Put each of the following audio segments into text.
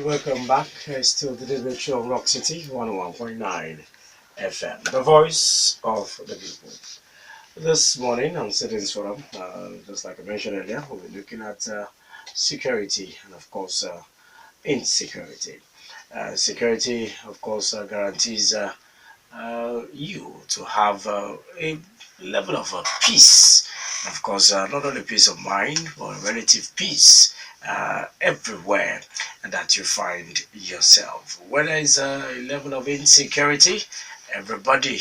Welcome back. Still the Daybreak Show on Rock City 101.9 FM, the voice of the people. This morning on Citizens Forum, just like I mentioned earlier, we'll be looking at security and, of course, insecurity. Security, of course, guarantees you to have a level of peace. Of course, not only peace of mind, but relative peace everywhere that you find yourself. When there is a level of insecurity, everybody,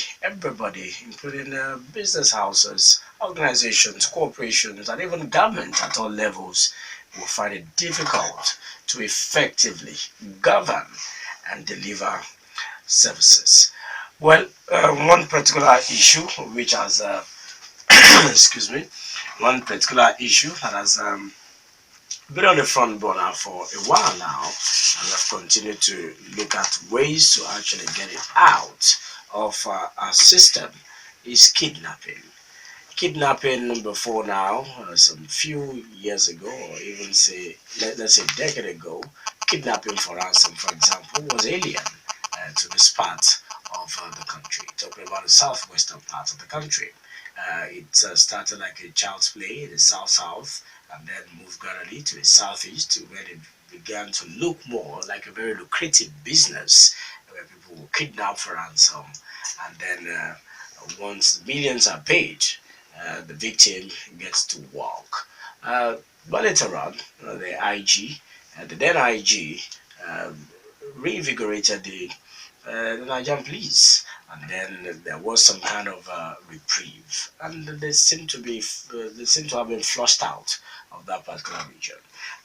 including business houses, organizations, corporations, and even government at all levels, will find it difficult to effectively govern and deliver services. Well, one particular issue which has, excuse me, one particular issue that has been on the front burner for a while now, and I've continued to look at ways to actually get it out of our system, is kidnapping. Kidnapping before now, some few years ago, or even say, let's say a decade ago, kidnapping for ransom, for example, was alien to this part of the country. Talking about the southwestern part of the country. It started like a child's play in the south and then moved gradually to the southeast to where it began to look more like a very lucrative business where people will kidnap for ransom and then once millions are paid, the victim gets to walk. But later on, the IG, the then IG, reinvigorated the Nigerian police, and then there was some kind of reprieve, and they seem to have been flushed out of that particular region.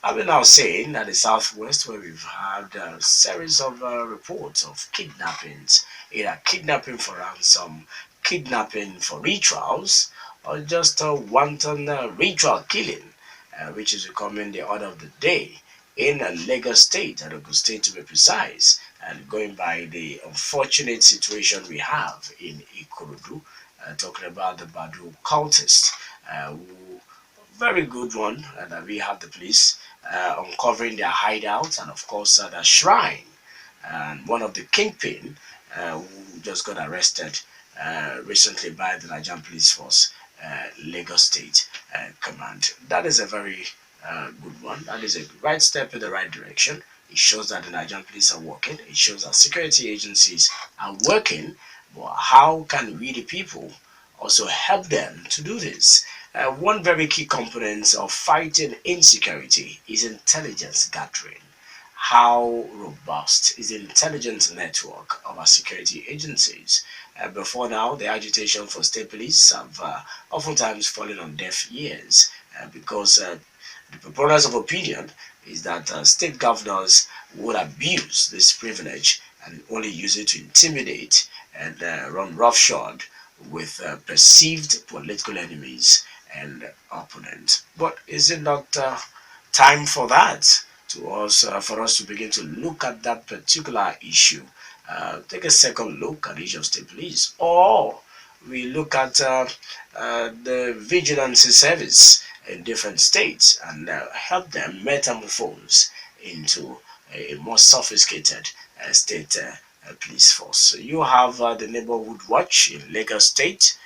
I've been now saying that the southwest, where we've had a series of reports of kidnappings, either kidnapping for ransom, kidnapping for rituals, or just a wanton ritual killing, which is becoming the order of the day in Lagos State, and Ogun State to be precise, and going by the unfortunate situation we have in Ikorodu, talking about the Badu cultists, who, very good one, and we have the police uncovering their hideouts and of course their shrine, and one of the kingpin who just got arrested recently by the Nigerian Police Force, Lagos State Command. That is a very good one. That is a right step in the right direction. It shows that the Nigerian police are working. It shows that security agencies are working. But how can we, the people, also help them to do this? One very key component of fighting insecurity is intelligence gathering. How robust is the intelligence network of our security agencies? Before now, the agitation for state police have oftentimes fallen on deaf ears because the proponents of opinion is that state governors would abuse this privilege and only use it to intimidate and run roughshod with perceived political enemies and opponents. But is it not time for that? For us to begin to look at that particular issue, take a second look at the issue of state police, or we look at the vigilance service in different states and help them metamorphose into a more sophisticated state police force. So you have the neighborhood watch in Lagos State.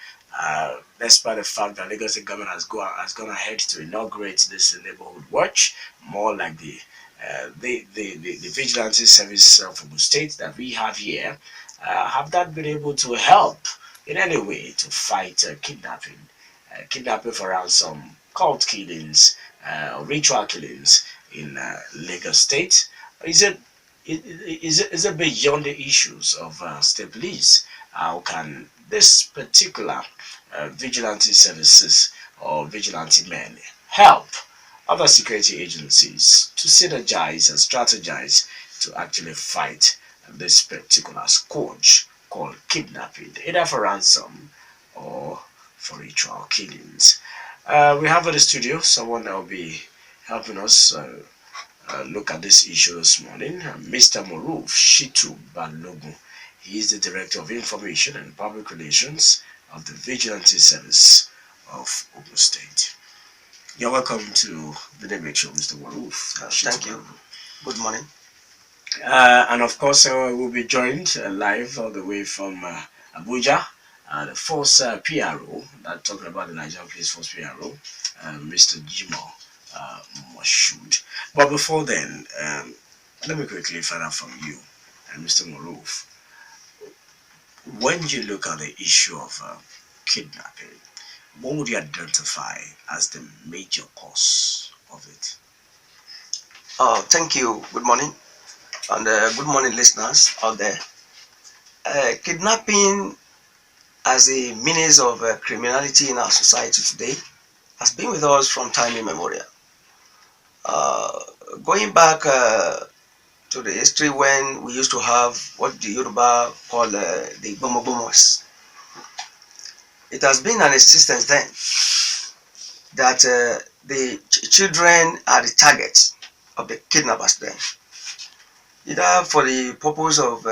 Despite the fact that Lagos State government has gone ahead to inaugurate this neighborhood watch, more like the vigilante service of the state that we have here, have that been able to help in any way to fight kidnapping for ransom, cult killings, ritual killings in Lagos State? Is it is it beyond the issues of state police? How can this particular vigilante services or vigilante men help other security agencies to synergize and strategize to actually fight this particular scourge called kidnapping, either for ransom or for ritual killings? We have in the studio someone that will be helping us look at this issue this morning, Mr. Moruff Sitta-Balogun. He is the Director of Information and Public Relations of the Vigilante Service of Ogun State. You're welcome to the Daybreak Show, Mr. Moruff. Thank you. Good morning. And of course, we'll be joined live all the way from Abuja. The force PRO, that talking about the Nigerian Police Force PRO, Mr. Jimoh uh, Moshood. But before then, let me quickly find out from you, Mr. Moruff, when you look at the issue of kidnapping, what would you identify as the major cause of it? Thank you. Good morning, and good morning, listeners out there. Kidnapping as a means of criminality in our society today has been with us from time immemorial. Uh, Going back to the history when we used to have what the Yoruba call the bomos, it has been an existence then that the children are the target of the kidnappers then, either for the purpose of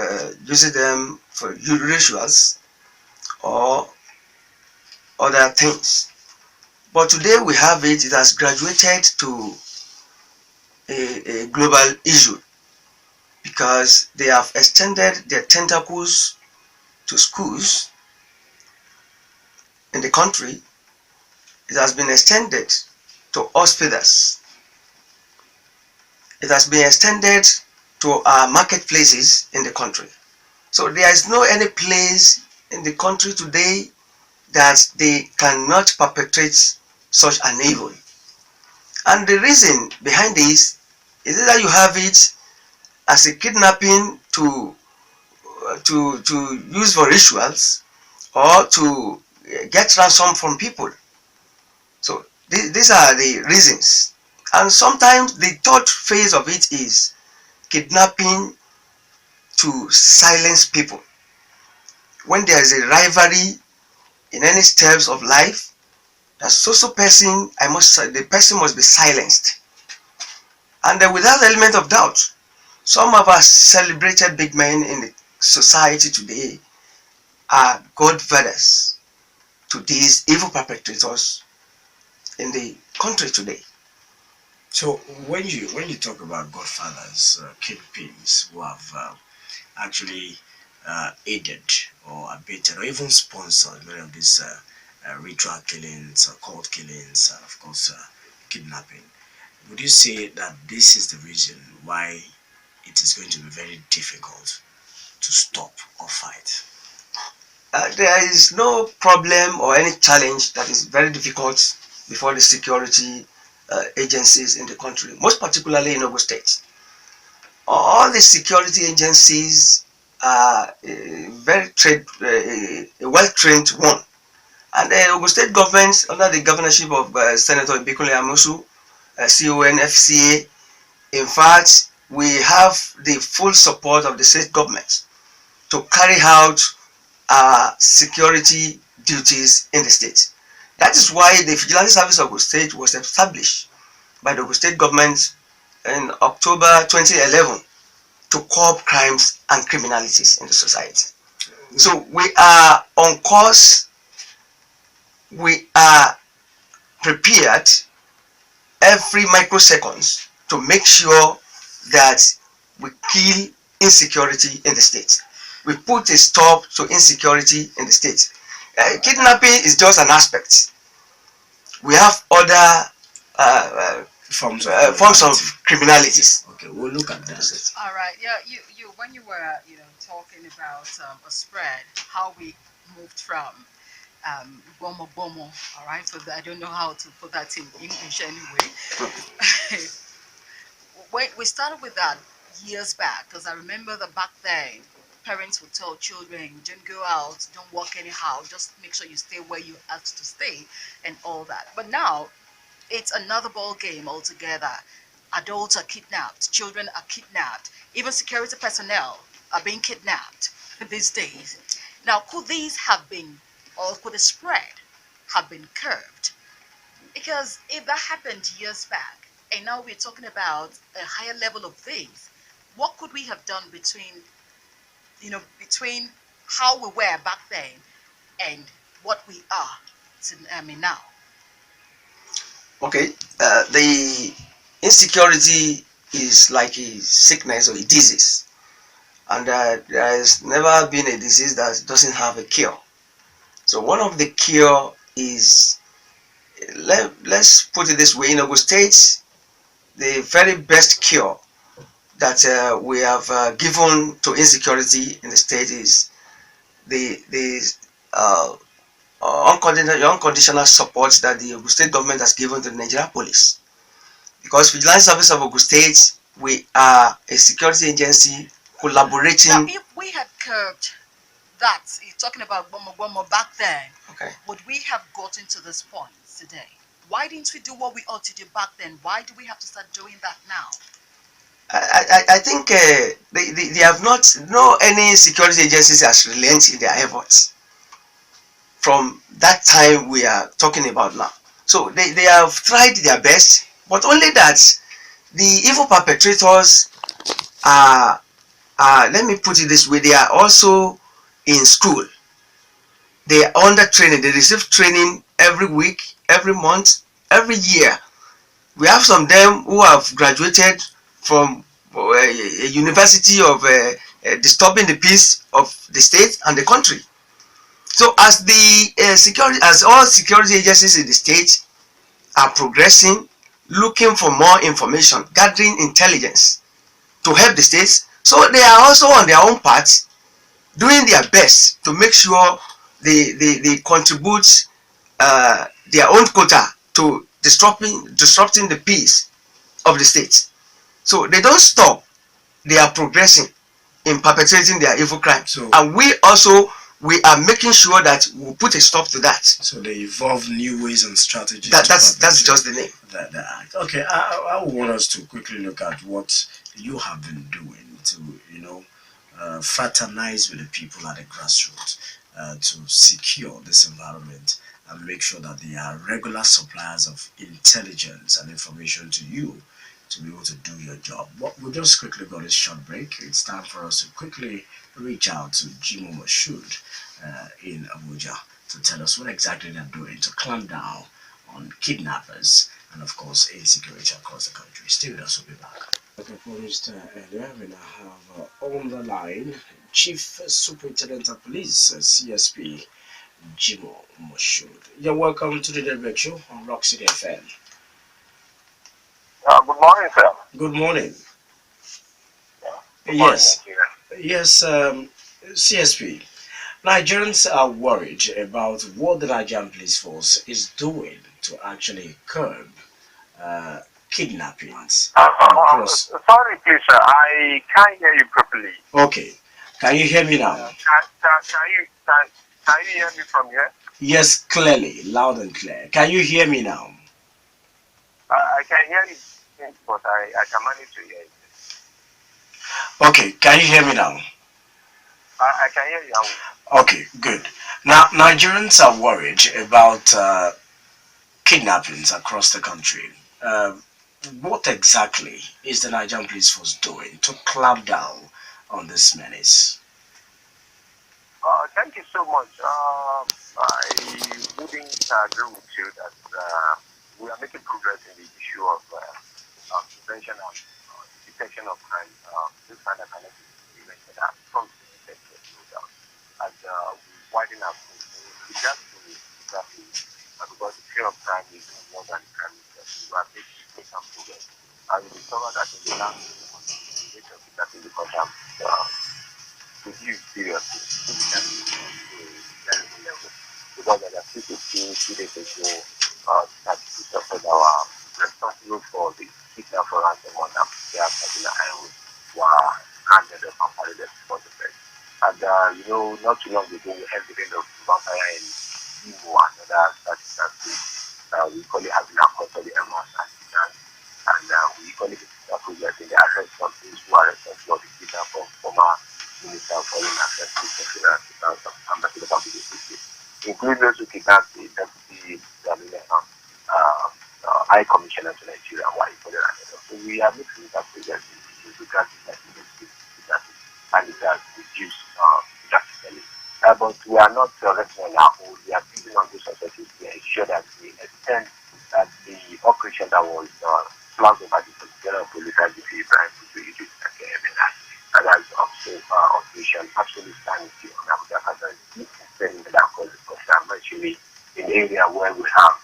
using them for rituals or other things. But today we have it, it has graduated to a global issue because they have extended their tentacles to schools in the country. It has been extended to hospitals. It has been extended to our marketplaces in the country. So there is no any place in the country today that they cannot perpetrate such an evil. And the reason behind this is that you have it as a kidnapping to use for rituals or to get ransom from people. So these are the reasons. And sometimes the third phase of it is kidnapping to silence people. When there is a rivalry in any steps of life, that so person, the person must be silenced. And without element of doubt, some of our celebrated big men in the society today are godfathers to these evil perpetrators in the country today. So when you talk about godfathers, kingpins who have actually aided or abetted or even sponsored many of these ritual killings, cult killings, and of course kidnapping, would you say that this is the reason why it is going to be very difficult to stop or fight? There is no problem or any challenge that is very difficult before the security agencies in the country, most particularly in Ogun State. All the security agencies are a well-trained one. And the Ogun State government, under the governorship of Senator Ibikunle Amosu, CONFCA, in fact, we have the full support of the state government to carry out our security duties in the state. That is why the Vigilante Service of Ogun State was established by the Ogun State government in October 2011 to curb crimes and criminalities in the society. So we are on course, we are prepared every microseconds to make sure that we kill insecurity in the state. We put a stop to insecurity in the state. Kidnapping is just an aspect. We have other forms of criminalities. Okay, we'll look at that. All right. Yeah. You when you were talking about a spread, how we moved from bomo bomo. All right. So I don't know how to put that in English anyway. We started with that years back because I remember that back then parents would tell children, don't go out, don't walk anyhow, just make sure you stay where you asked to stay and all that. But now it's another ball game altogether. Adults are kidnapped, children are kidnapped, even security personnel are being kidnapped these days. Now, could these have been, or could the spread have been curbed? Because if that happened years back, and now we're talking about a higher level of things, what could we have done between how we were back then and what we are now? Okay, the insecurity is like a sickness or a disease, and there has never been a disease that doesn't have a cure. So one of the cure is, let's put it this way: in Ogun State, the very best cure that we have given to insecurity in the state is the uh, unconditional support that the Ogun State government has given to the Nigerian police. Because Vigilante Service of Ogun State, we are a security agency collaborating. Now, if we had curbed that, you're talking about Bomo back then, Okay. would we have gotten to this point today? Why didn't we do what we ought to do back then? Why do we have to start doing that now? I think they have not, no any security agencies has relented in their efforts from that time we are talking about now. So they have tried their best, but only that the evil perpetrators are, let me put it this way, they are also in school. They are under training. They receive training every week, every month, every year. We have some of them who have graduated from a university of disturbing the peace of the state and the country. So as the as all security agencies in the state are progressing, looking for more information, gathering intelligence to help the states, so they are also on their own part doing their best to make sure they contribute their own quota to disrupting the peace of the state. So they don't stop, they are progressing in perpetrating their evil crime. So, and we also, we are making sure that we put a stop to that. So they evolve new ways and strategies. That's just the name. The act. Okay, I want us to quickly look at what you have been doing to, fraternize with the people at the grassroots, to secure this environment and make sure that they are regular suppliers of intelligence and information to you to be able to do your job. But we'll just quickly go this short break. It's time for us to quickly reach out to Jimoh Moshood in Abuja to tell us what exactly they're doing to clamp down on kidnappers and, of course, insecurity across the country. Stay with us, we'll be back. Like I promised earlier, we now have on the line Chief Superintendent of Police, CSP Jimoh Moshood. You're welcome to the Daybreak Show on Rock City FM. Good morning, sir. Good morning. Good Yes, morning, yes, CSP. Nigerians are worried about what the Nigerian police force is doing to actually curb kidnappings across. sorry, please, sir. I can't hear you properly. Okay, can you hear me now? Can you hear me from here? Yes, clearly, loud and clear. Can you hear me now? I can hear you, but I can manage to hear you. Okay, can you hear me now? I can hear you. Okay, good. Now, Nigerians are worried about kidnappings across the country. What exactly is the Nigerian police force doing to clamp down on this menace? Thank you so much. I wouldn't agree with you that we are making progress in the issue of prevention and detection of crime. This kind of analysis you mentioned that from the no doubt. And we widen our scope. In regards to kidnapping, because the fear of crime is more than crime itself, we are making some progress. And we discovered that in the last 2 months, the rate of kidnapping in the country reduced seriously. Very level. Because there are 2 days ago, statistics of our responsible for the kidnap for ransom on them, they are in the highway, were handed up and paraded for the bed. And not too long ago, we had the end of vampire in Imo and other statistics. We call it having a cost of the MS assistance, and we call it progress in the arrest of those who are responsible for the kidnap of former Minister of Foreign Affairs, Ambassador Tobi, including those who kidnapped the Deputy High Commissioner to Nigeria, why for the So we are making that progress in regards to kidnapping, and it has reduced drastically. But we are not resting on our own. We are building on those successes to ensure that we extend that the operation that was flagged over the General Police IGP operation absolute sanity on Abuja Kazan is extending that cause because I'm actually in the area where we have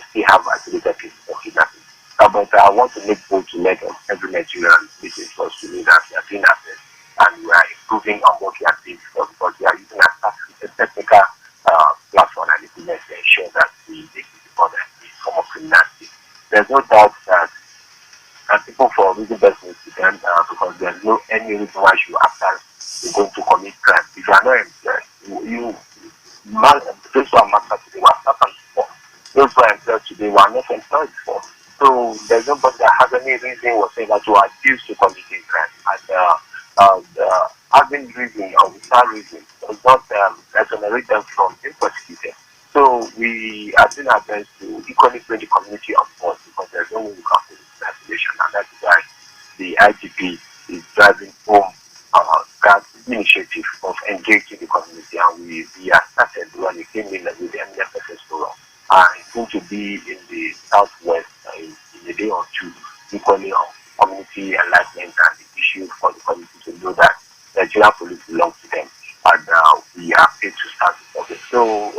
still have isolated cases of kidnapping. But I want to make bold to let every Nigerian listen first to me that we are doing our best and we are improving on what we are doing before because we are using a technical platform and equipment to ensure that we make it before the form of criminality. There's no doubt that people for reason best news to them because there's no any reason why you after you're going to commit crime. If you are not employed, those who are master today were started before. Those who are employed today were not employed before. So there's nobody that has any reason whatsoever to accuse to committing crime. And having reason or without reason does not exonerate them from being prosecuted. So we are doing our best to equally bring the community on board because there's no way we can put this isolation, and that's why the IGP is driving home that initiative of engaging the community, and we are started when we came in with the MFSS forum. It's going to be in the southwest in a day or two, equally on community enlightenment and the issue for the community to know that Nigerian police belongs to them, and we are paid to start the service. So,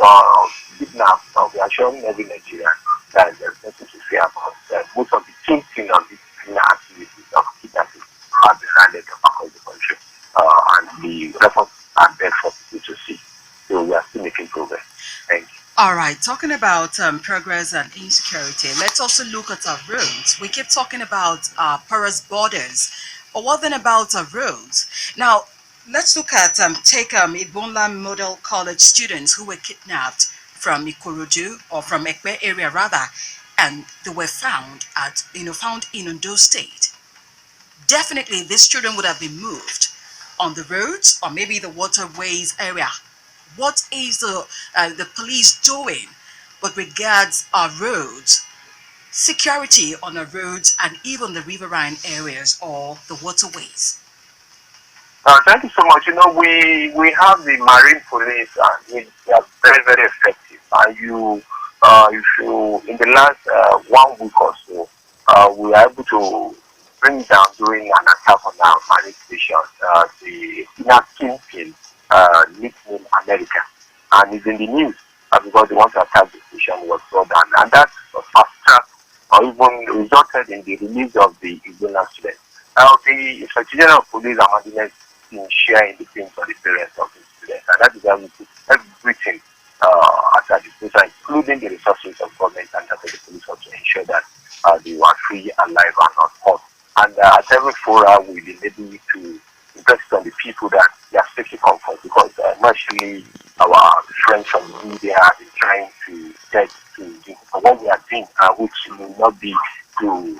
now we are showing every Nigerian that there's nothing to fear about. Most of the thinking of these criminal activities of kidnapping have been handled across the country, and the efforts are there for people to see. So we are still making progress. Thank you. All right, talking about progress and insecurity, let's also look at our roads. We keep talking about porous borders, but what then about our roads? Now, let's look at take Igbonla Model College students who were kidnapped from Ikorodu or from Ekpe area rather, and they were found found in Ondo State. Definitely, these children would have been moved on the roads or maybe the waterways area. What is the police doing with regards our roads, security on our roads, and even the riverine areas or the waterways? Thank you so much. We have the marine police, and they are very, very effective. And if you, in the last 1 week or so, we are able to bring down during an attack on our marine stations, the kidnapping nickname America, and it's in the news because they want to attack the station was brought down, and that fast track or even resulted in the release of the Ebola students. The Inspector General of Police and in sharing the things for the parents of the students, and that is why we put everything at our disposal, including the resources of government and that of the police to ensure that they were free, alive, and not hurt. And at every forum, we enable to impress on the people that they are safety comfort because naturally our friends from the media have been trying to get to do what we are doing, which will not be to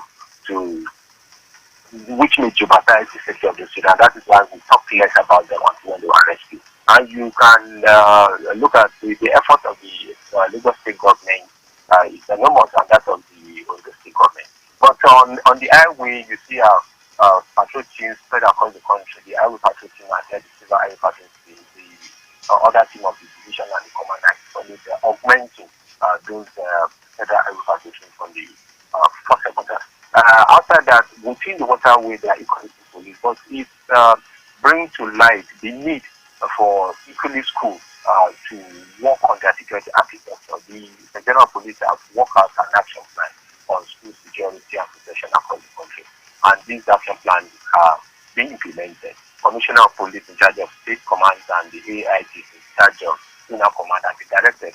which may jeopardize the safety of the student. That is why we talk less about them until when they were rescued. And you can look at the effort of the Lagos State government is enormous, and that of the Ogun State government. But on the highway, you see patrol teams spread across the country. The highway patrol team and the civil highway patrol team, the other team of the division and the command are augmenting those federal highway patrol teams from the first headquarters. Outside that, within the waterway, there are equality police, but it brings to light the need for equally schools to work on their security architecture. The general police have worked out an action plan on school security and protection across the country, and these action plans are being implemented. Commissioner of Police in charge of state commands and the AIG in charge of senior command have been directed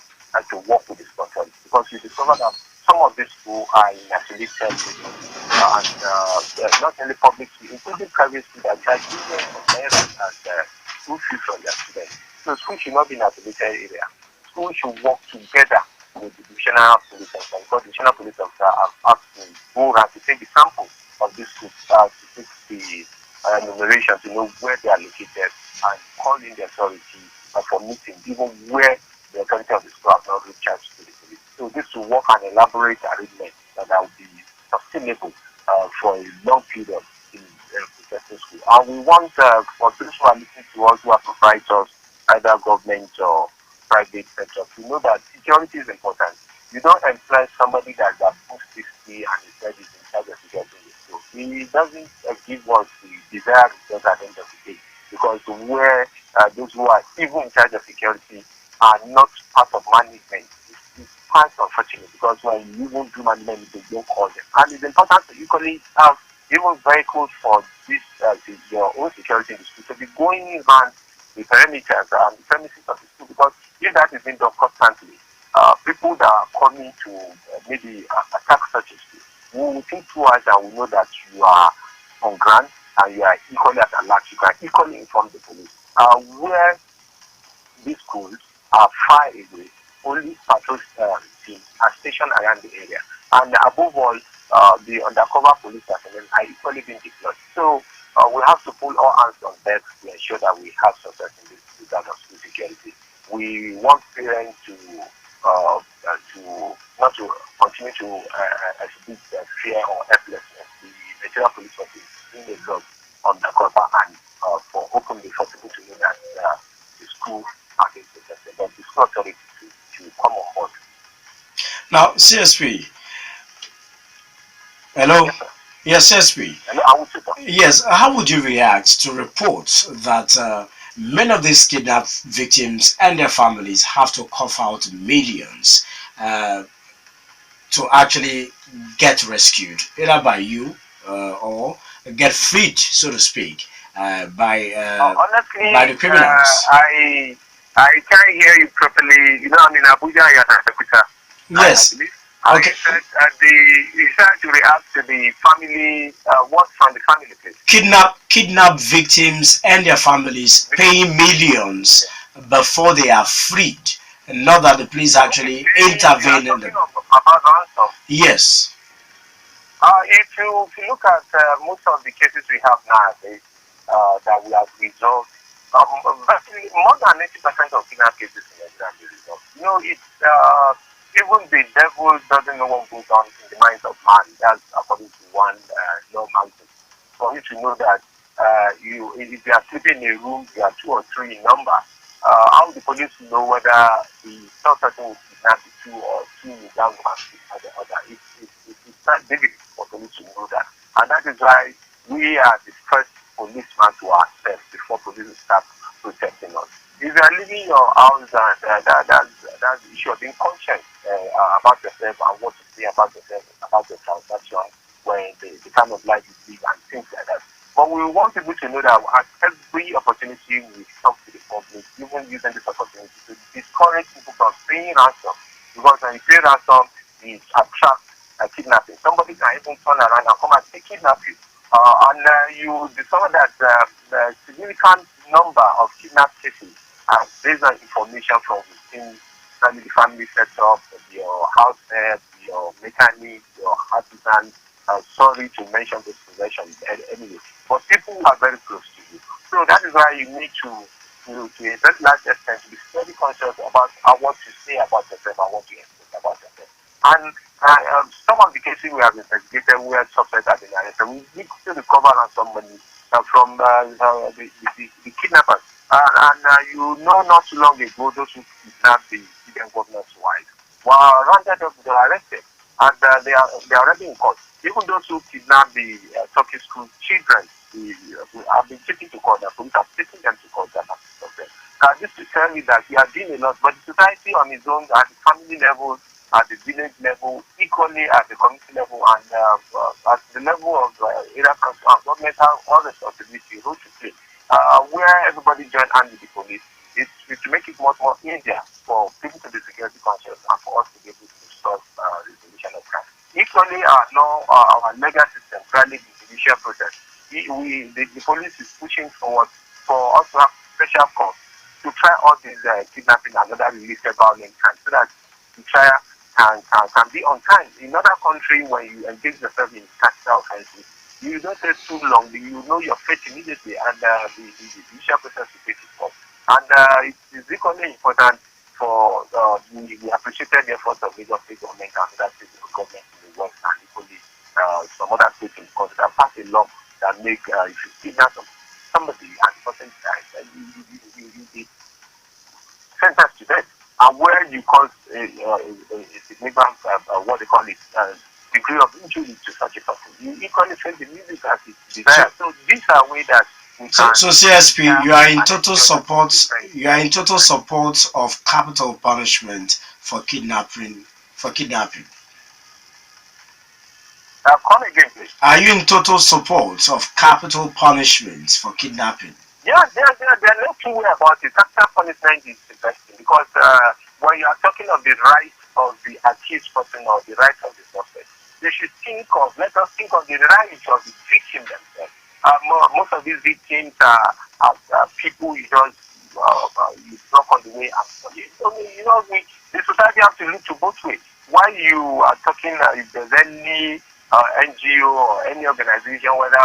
to work with the sponsors because you discover that some of these schools are in isolated areas and not only public schools, including private schools that charge millions of naira as school fees from their students. So schools should not be in an isolated area. Schools should work together with the divisional police officer because the divisional police officer have asked to go around to take the sample of these schools to take the enumeration to know where they are located and call in the authority for meeting, even where the authority of the school have not reached out to the police. So this will work an elaborate arrangement that will be sustainable for a long period in protecting school. And we want for those who are listening to us who are proprietors, either government or private sector, to know that security is important. You don't employ somebody that above 60 and he said he's in charge of security in the school. He doesn't give us the desired just at the end of the day. Because where those who are even in charge of security are not part of management, it's quite unfortunate, because when you even do management, they don't call them. And it's important to equally have even vehicles for this your own security in the school to be going around the perimeters and the premises of the school, because if that is being done constantly, people that are coming to maybe attack such a school will think twice and will know that you are on ground and you are equally at alert. You can equally inform the police. Where these schools are far away, only patrol teams are stationed around the area. And above all, the undercover police personnel are equally being deployed. So we have to pull all hands on deck to ensure that we have success in this regard of school security. We want parents to not to continue to exhibit fear or helplessness. The Nigerian police force is doing a lot undercover and for openly for people to know that the school are being protected, but the school authority to come on board. Now, CSP, hello? Yes, sir. Yes, CSP. And I will sit down. Yes, how would you react to reports that many of these kidnapped victims and their families have to cough out millions to actually get rescued, either by you or get freed, so to speak, Honestly, by the criminals? I can't hear you properly. You know, I'm in Abuja, you're at Abuja. I Yes. believe. Okay. You said to react to the family, what from the family, please? Kidnap victims and their families paying millions before they are freed, and not that the police actually intervene in them. About ransom. Yes. If you look at most of the cases we have nowadays that we have resolved, virtually more than 80% of kidnap cases in Nigeria have been resolved. You know, it's even the devil doesn't know what goes on in the minds of man. That's according to one law magazine. For you to know that if you are sleeping in a room, you are 2 or 3 in number. How the police know whether the third person will kidnap the 2 or 2 will down one at the other? It's not difficult for police to know that. And that is why we are the first policeman to ourselves before police will start protecting us. If you are leaving your house, and that's the issue of being conscious about yourself and what to say about yourself, about your transaction, when the kind of life you live and things like that. But we want people to know that at every opportunity we talk to the public, even using this opportunity to discourage people from paying ransom. Because when you pay ransom, it attracts kidnapping. Somebody can even turn around and come and kidnap you. You discover that the significant number of kidnap cases are based on information from within the family setup, your house help, your mechanic, your artisan. Sorry to mention this possession anyway, but people who are very close to you. So that is why you need to a very large extent, to be very conscious about what you say about yourself and what you expect about yourself. And some of the cases we have investigated where suspects have been arrested, we need to recover some money from the kidnappers. You know, not too long ago, those who kidnapped the Indian governor's wife were rounded up, they were arrested, and they are already in court. Even those who kidnapped the Turkish school children, we have been taken to court. The police have taken them to court. This to tell me that we are doing a lot, but the society on its own, at the family level, at the village level, equally at the community level, and at the level of area council and government, have all responsibility, role to play. Where everybody join hand with the police, is to make it much more easier for people to be security conscious and for us to be able to solve resolution of crime. Equally, our legal system, primarily the judicial process, the police is pushing forward for us to have special courts to try all these kidnapping and other related violent crimes, so that the trial can be on time. In other countries, when you engage yourself in capital offenses, you don't take too long. You know your fate immediately, and the judicial process will take its course. And it is equally important for we appreciated the efforts of Lagos State government and other state government in the West, and equally some other states in the country that pass a law that make if you kidnap somebody and the person dies, you be sentenced to death. And where you cause a significant, what they call it, degree of injury to such a person, you equally face the music as it's desired. So these are ways that So CSP, you are in total support. You are in total support of capital punishment for kidnapping. For kidnapping, Come again, please. are you in total support of capital punishment for kidnapping? Yeah, there are no two way about it. Capital punishment is the best thing because when you are talking of the right of the accused person or the right of the suspect, they should let us think of the right of the victim themselves. Most of these victims are people you just you knock on the way and the society has to look to both ways. While you are talking, if there's any NGO or any organization, whether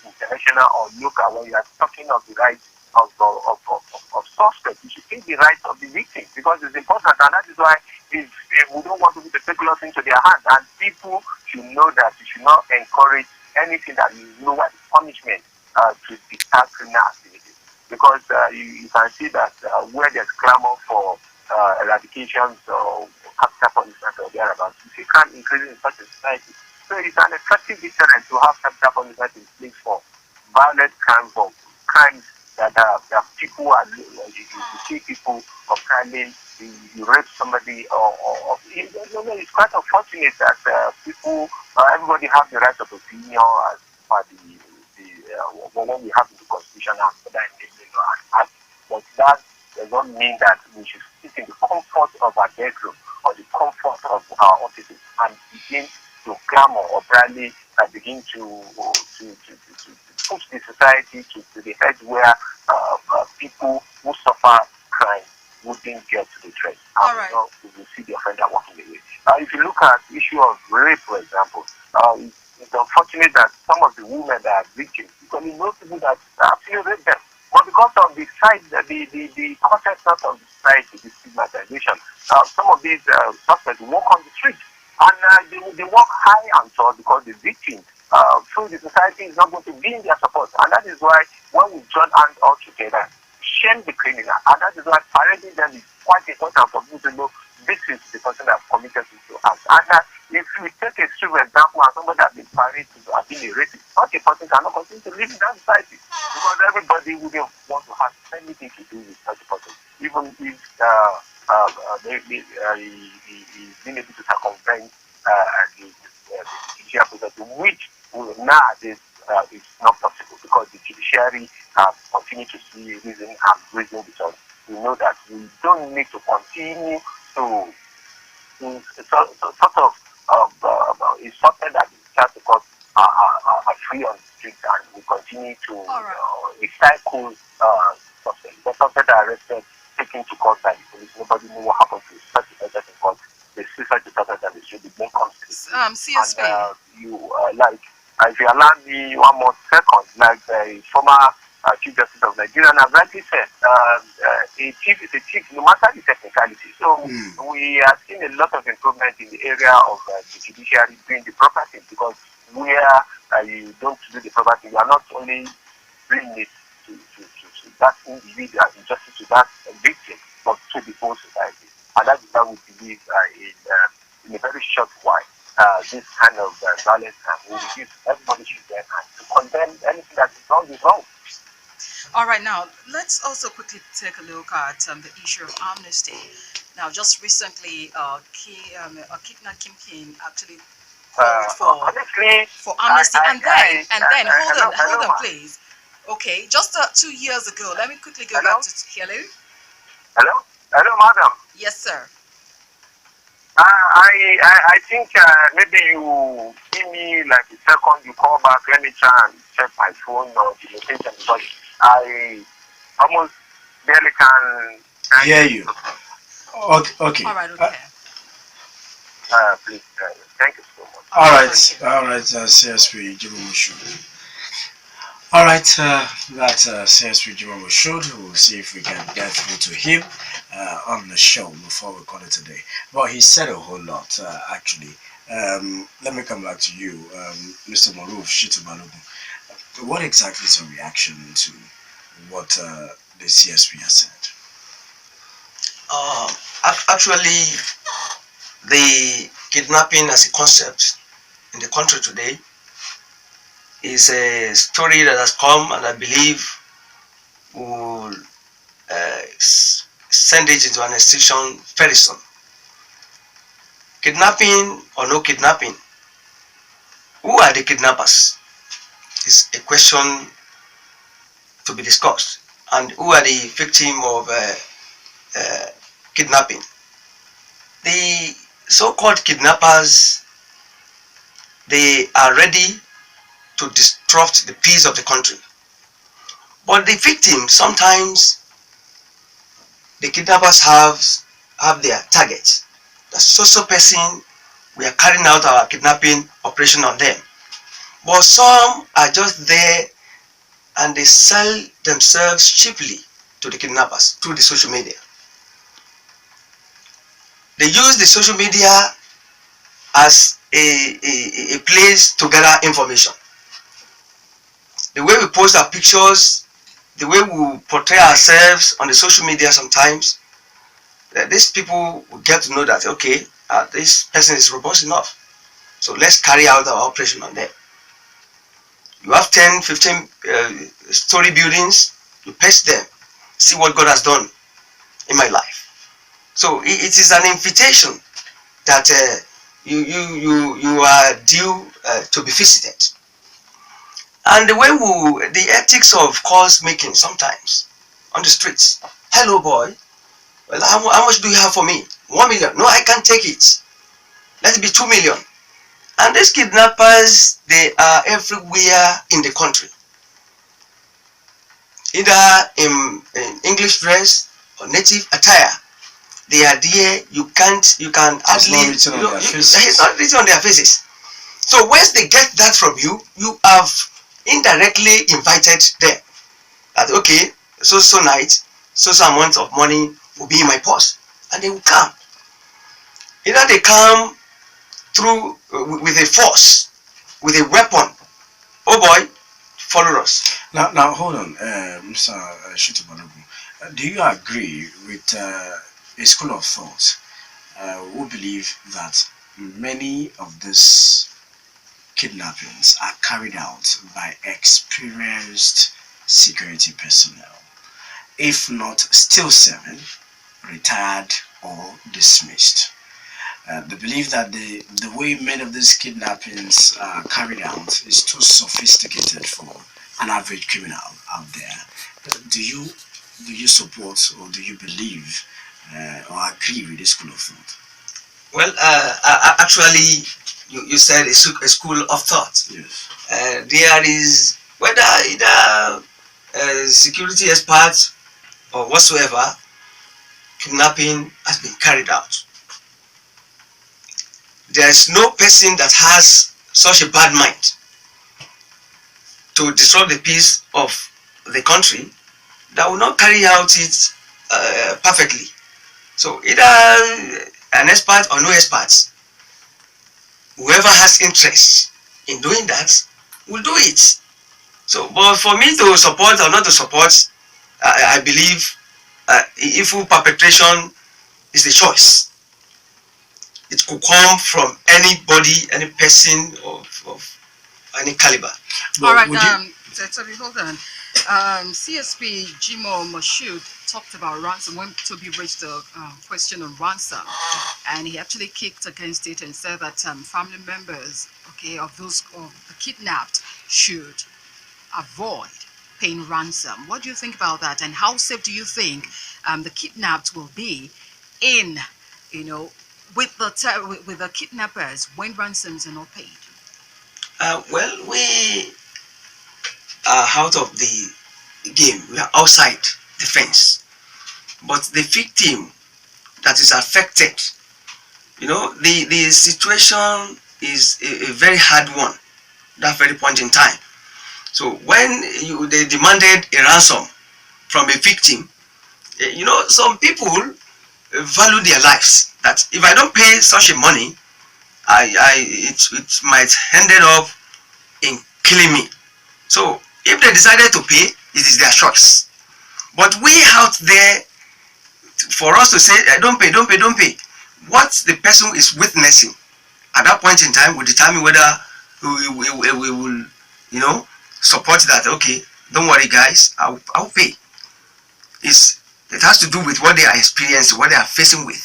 international or local, when you are talking of the rights of suspects, you should take the rights of the victim because it's important, and that is why if we don't want people to take laws into their hands, and people should know that you should not encourage anything that is lower the punishment to deter criminal activities. Because you can see that where there's clamor for eradications or capital punishment or thereabouts, you see crime increasing in such a society. So it's an effective deterrent to have capital punishment in place for violent crimes or crimes that people are you see people of crime, you rape somebody or it's quite unfortunate that people everybody have the right of opinion as per when we have the constitution and other act, but that does not mean that we should sit in the comfort of our bedroom or the comfort of our offices and begin to clamor or rally and begin to push the society to the edge where people who suffer crime wouldn't get to the train. All right. We will see the offender walking away. If you look at the issue of rape, for example, it's unfortunate that some of the women that are victims, because you know people that actually rape them. But because of the side, the concept of the society, the stigmatization, some of these suspects walk on the street and they walk high and tall because the victim through the society is not going to be in their support. And that is why when we join hands all together, shame the criminal. And that is why parenting them is quite important for people to know this is the person that committed to acts. And if we take a extreme example and somebody has been parented to have been a rapist, such a person cannot continue to live in that society because everybody wouldn't want to have anything to do with such a person, even if he's been able to circumvent the judicial process, which nowadays is not possible because the judiciary continue to see reason and reason because we know that we don't need to continue to sort of it's something that the child because are free on the streets and we continue to recycle something. There's something that arrested, taken to court by the police. Nobody knew what happened to such a person in court. They see such a person that they should be more considerate. CSP. And if you allow me one more second, like the former Chief Justice of Nigeria, and I've rightly said, a chief is a chief, no matter the technicality. So we are seeing a lot of improvement in the area of the judiciary doing the proper thing because where you don't do the proper thing, you are not only bringing it to that individual, injustice to that victim, but to the whole society. And that is why we believe in a very short while, this kind of violence will reduce. Everybody should get and to condemn anything that is wrong is wrong. All right, now let's also quickly take a look at the issue of amnesty. Now, just recently, Kidnapping Kingpin actually called for amnesty, and then hold on, please. Okay, just 2 years ago, let me quickly go back to Hello, madam. Yes, sir. I think maybe you give me like a second, you call back, let me try and check my phone or the location because I almost barely can hear you. Okay. All right, okay. Please, thank you so much. All right, CSP Jimoh Moshood. All right, that's CSP Jimoh Moshood. We'll see if we can get through to him on the show before we call it today. But he said a whole lot, actually. Let me come back to you, Mr. Moruff Sitta-Balogun. What exactly is your reaction to what the CSP has said? Actually, the kidnapping as a concept in the country today is a story that has come, and I believe we will send it into an extinction very soon. Kidnapping or no kidnapping, who are the kidnappers is a question to be discussed, and who are the victim of kidnapping. The so-called kidnappers, they are ready to disrupt the peace of the country. But the victims, sometimes the kidnappers have their targets. The so person, we are carrying out our kidnapping operation on them. But some are just there and they sell themselves cheaply to the kidnappers through the social media. They use the social media as a place to gather information. The way we post our pictures, the way we portray ourselves on the social media sometimes, these people will get to know that, okay, this person is robust enough. So let's carry out our operation on them. You have 10, 15 story buildings, you paste them, see what God has done in my life. So it is an invitation that you are due to be visited. And the way the ethics of calls making sometimes on the streets. Hello boy, well, how much do you have for me? 1 million. No, I can't take it. Let it be 2 million. And these kidnappers, they are everywhere in the country. Either in English dress or native attire. They are there, you can hardly, it's not written on their faces. So once they get that from you, you have indirectly invited them. That okay, so night, so amount of money will be in my purse. And they will come. Either they come through with a force, with a weapon. Oh boy, follow us. Now hold on, Mr. Sitta-Balogun. Do you agree with a school of thought who believe that many of these kidnappings are carried out by experienced security personnel, if not still serving, retired or dismissed? They believe that the way many of these kidnappings are carried out is too sophisticated for an average criminal out there. Do you support or do you believe or agree with this school of thought? Well, actually, you said a school of thought. Yes. There is, whether either security experts or whatsoever, kidnapping has been carried out. There is no person that has such a bad mind to disrupt the peace of the country that will not carry out it perfectly. So either an expert or no expert, whoever has interest in doing that will do it. So, but for me to support or not to support, I believe evil perpetration is the choice. It could come from anybody, any person of any caliber. All right, Tobi, hold on. CSP Jimoh Moshood talked about ransom when Tobi raised the question on ransom, and he actually kicked against it and said that family members, okay, of those the kidnapped should avoid paying ransom. What do you think about that, and how safe do you think the kidnapped will be in, with the kidnappers when ransoms are not paid? Well, we are out of the game. We are outside the fence. But the victim that is affected, the situation is a very hard one, that very point in time. So when they demanded a ransom from a victim, some people value their lives. That if I don't pay such a money, it might ended up in killing me. So if they decided to pay, it is their choice. But we out there, for us to say don't pay, what the person is witnessing at that point in time will determine whether we will support that. Okay, don't worry, guys, I'll pay. It has to do with what they are experiencing, what they are facing with.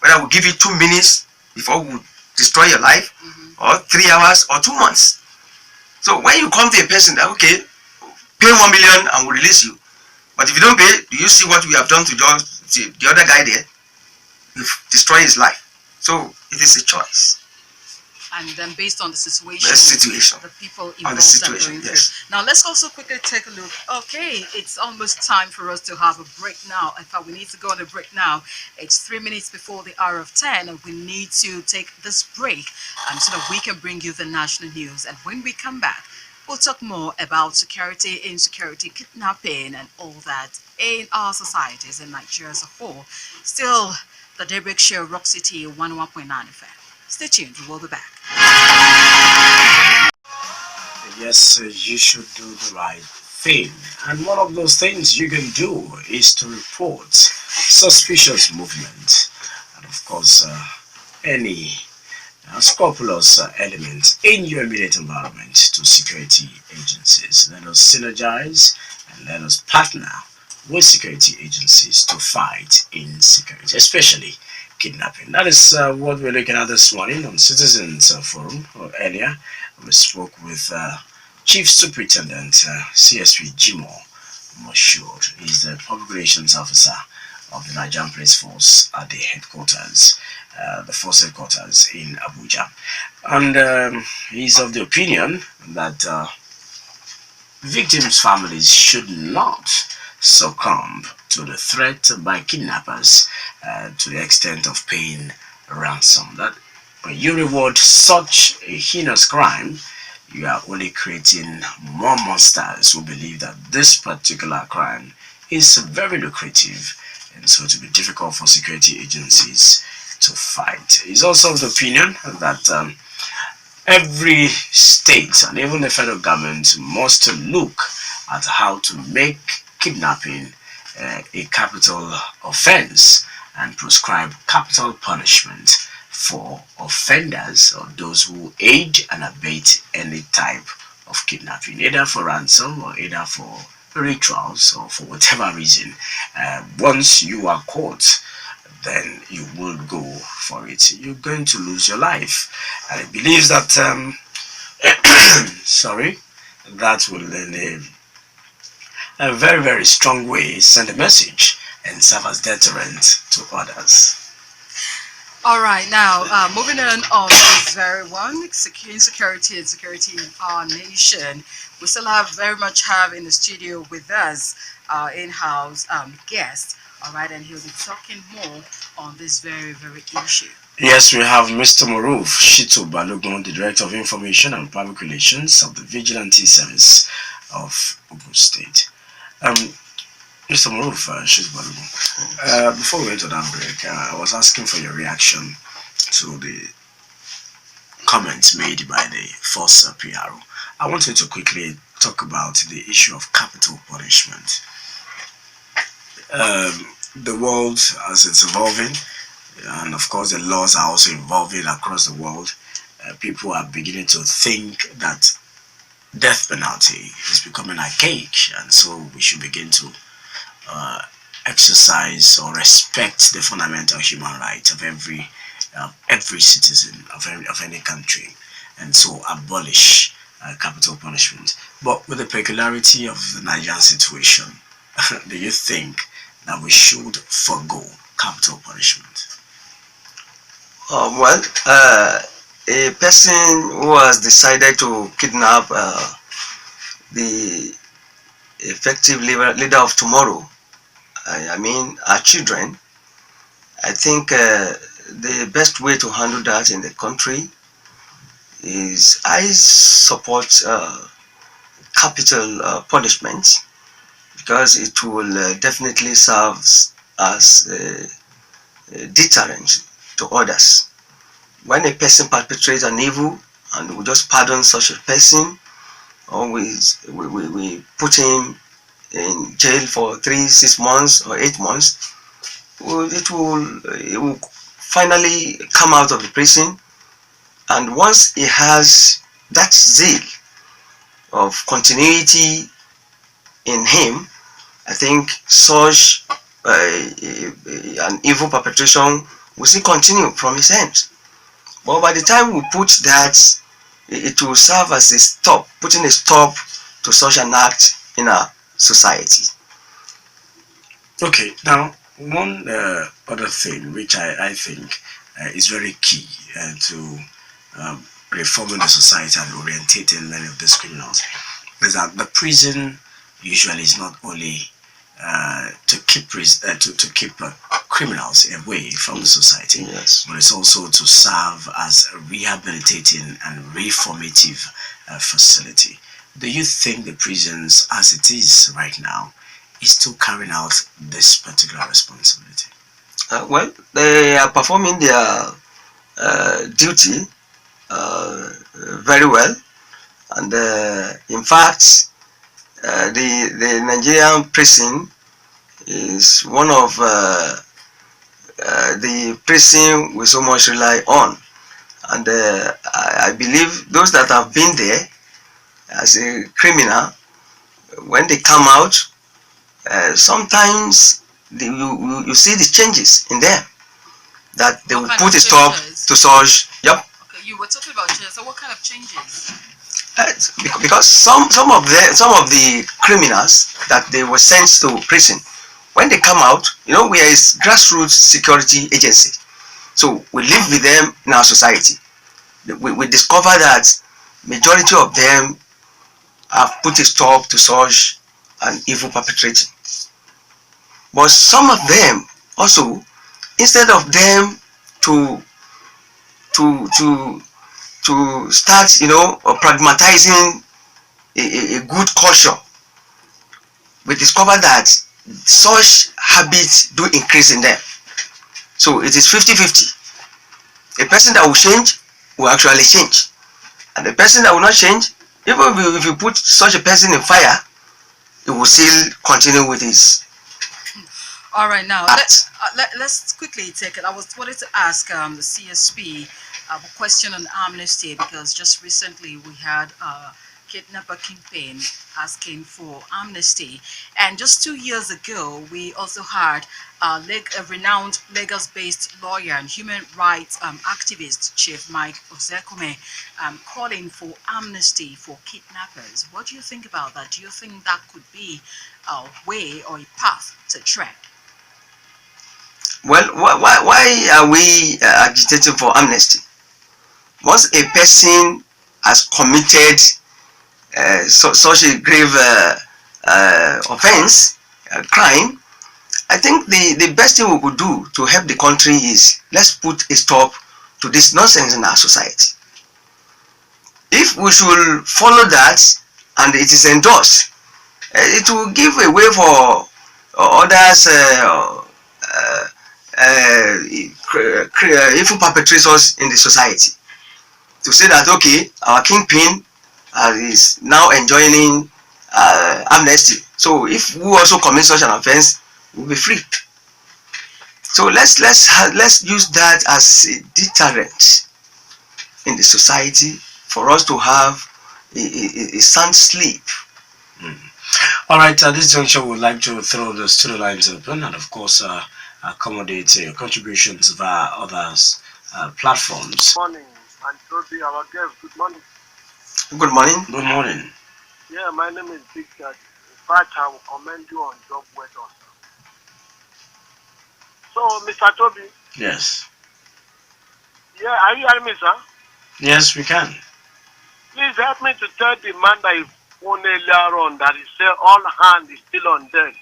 Whether we'll give you 2 minutes before we destroy your life, or 3 hours, or 2 months. So when you come to a person that, okay, pay 1 million and we'll release you. But if you don't pay, do you see what we have done to the other guy there? We've destroyed his life. So it is a choice. And then based on the situation, the people involved are going through. Now let's also quickly take a look. Okay, it's almost time for us to have a break now. In fact, we need to go on a break now. It's 3 minutes before the hour of 10, and we need to take this break so that we can bring you the national news. And when we come back, we'll talk more about security, insecurity, kidnapping, and all that in our societies in Nigeria as a whole. Still, the Daybreak Show, Rock City 101.9 FM. Stay tuned, we'll be back. Yes, you should do the right thing. And one of those things you can do is to report suspicious movement. And of course, any scrupulous element in your immediate environment to security agencies. Let us synergize and let us partner with security agencies to fight insecurity, especially kidnapping. That is what we're looking at this morning on Citizens Forum. Earlier, we spoke with Chief Superintendent CSP Jimoh Moshood. He's the Public Relations Officer of the Nigerian Police Force at the headquarters, the force headquarters in Abuja. And he's of the opinion that victims' families should not succumb to the threat by kidnappers to the extent of paying ransom. That when you reward such a heinous crime, you are only creating more monsters who believe that this particular crime is very lucrative, and so it will be difficult for security agencies to fight. He's also of the opinion that every state and even the federal government must look at how to make kidnapping a capital offense and prescribe capital punishment for offenders or those who aid and abet any type of kidnapping, either for ransom or either for rituals or for whatever reason. Once you are caught, then you will go for it. You're going to lose your life. And it believes that that will in a very, very strong way send a message and serve as deterrent to others. All right, now moving on this very one, insecurity and security in our nation. We still very much have in the studio with us our in-house guest. All right, and he'll be talking more on this very, very issue. Yes, we have Mr. Moruff Sitta-Balogun, the Director of Information and Public Relations of the Vigilante Service of Ogun State. Mr. Moruff Sitta-Balogun, before we went to that break, I was asking for your reaction to the comments made by the force PRO. I wanted to quickly talk about the issue of capital punishment. The world, as it's evolving, and of course the laws are also evolving across the world, people are beginning to think that death penalty is becoming archaic, and so we should begin to exercise or respect the fundamental human rights of every citizen of any country, and so abolish capital punishment. But with the peculiarity of the Nigerian situation, do you think that we should forgo capital punishment? A person who has decided to kidnap the effective leader of tomorrow, I mean our children, I think the best way to handle that in the country is I support capital punishment, because it will definitely serve as a deterrent to others. When a person perpetrates an evil and we just pardon such a person, or we put him in jail for 3, 6 months or 8 months, it will finally come out of the prison, and once he has that zeal of continuity in him, I think such an evil perpetration will still continue from his end. But by the time we put that, it will serve as a stop, putting a stop to such an act in our society. Okay, now one other thing which I think is very key to reforming the society and orientating many of these criminals is that the prison usually is not only to keep criminals away from the society, Yes. but it's also to serve as a rehabilitating and reformative facility. Do you think the prisons, as it is right now, is still carrying out this particular responsibility? Well, they are performing their duty very well, and in fact, the Nigerian prison is one of the prison we so much rely on, and I believe those that have been there as a criminal, when they come out, sometimes you see the changes in them, that they will put a stop to such. Yep. Okay, you were talking about changes. So what kind of changes? Because some of the criminals that they were sent to prison, when they come out, we are a grassroots security agency, so we live with them in our society. We discover that majority of them have put a stop to such an evil perpetrating. But some of them also, instead of them to to to to start, pragmatizing a good culture, we discover that such habits do increase in them. So it is 50-50. A person that will change will actually change, and the person that will not change, even if you put such a person in fire, it will still continue with his. All right, now let's quickly take it. I wanted to ask the CSP a question on amnesty, because just recently we had a kidnapper campaign asking for amnesty, and just 2 years ago we also had a renowned Lagos-based lawyer and human rights activist, Chief Mike Ozekome, calling for amnesty for kidnappers. What do you think about that? Do you think that could be a way or a path to tread? Well, why are we agitating for amnesty? Once a person has committed such a grave offense, crime, I think the best thing we could do to help the country is, let's put a stop to this nonsense in our society. If we should follow that and it is endorsed, it will give a way for others, evil perpetrators in the society, to say that, okay, our kingpin is now enjoying amnesty, so if we also commit such an offense, we'll be free. So let's use that as a deterrent in the society for us to have a sound sleep. All right, at this juncture, we would like to throw the studio lines open and, of course, accommodate your contributions via others' platforms. Good morning, and Tobi, our guest, good morning. Good morning. Good morning. Yeah, my name is Victor. In fact, I will commend you on job well done. So, Mr. Tobi. Yes. Yeah, are you hearing me, sir? Yes, we can. Please help me to tell the man that he phoned earlier on that he said all hand is still on deck.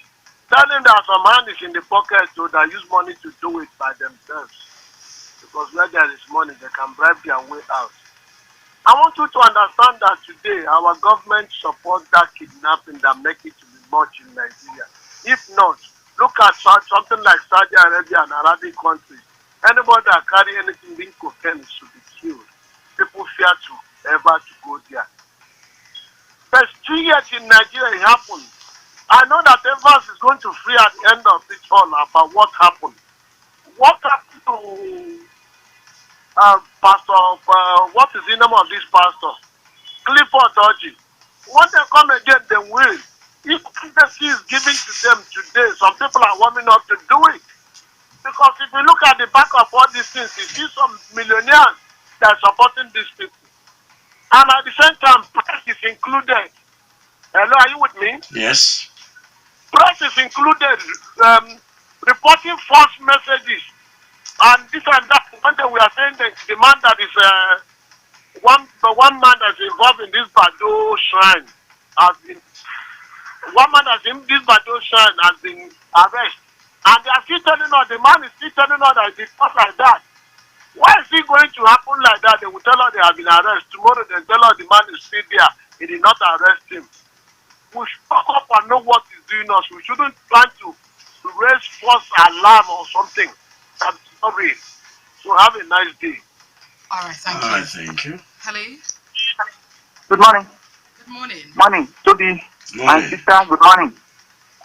Tell him that some hand is in the pocket, so they use money to do it by themselves. Because where there is money, they can bribe their way out. I want you to understand that today our government supports that kidnapping that make it to be much in Nigeria. If not, look at something like Saudi Arabia and Arabic countries. Anybody that carry anything being cocaine should be killed. People fear to ever to go there. There's 2 years in Nigeria it happened. I know that Evans is going to free at the end of it all about what happened. What happened to Pastor, what is the name of this pastor? Clifford Dodgy. When they come again, they will. If amnesty is given to them today, some people are warming up to do it. Because if you look at the back of all these things, you see some millionaires that are supporting these people. And at the same time, press is included. Hello, are you with me? Yes. Press is included. Reporting false messages. And this and that. One day we are saying that the man that is one man that's involved in this Bado shrine has been one man that's in this Bado shrine has been arrested. And they are still telling us, the man is still telling us that it's not like that. Why is it going to happen like that? They will tell us they have been arrested. Tomorrow they tell us the man is still there. They did not arrest him. We should talk up and know what is doing us. We shouldn't try to raise false alarm or something. I'm sorry. So have a nice day. All right, thank All you. right, thank you. Hello. Good morning. Good morning. Morning, Tobi and Morning. sister. Good morning.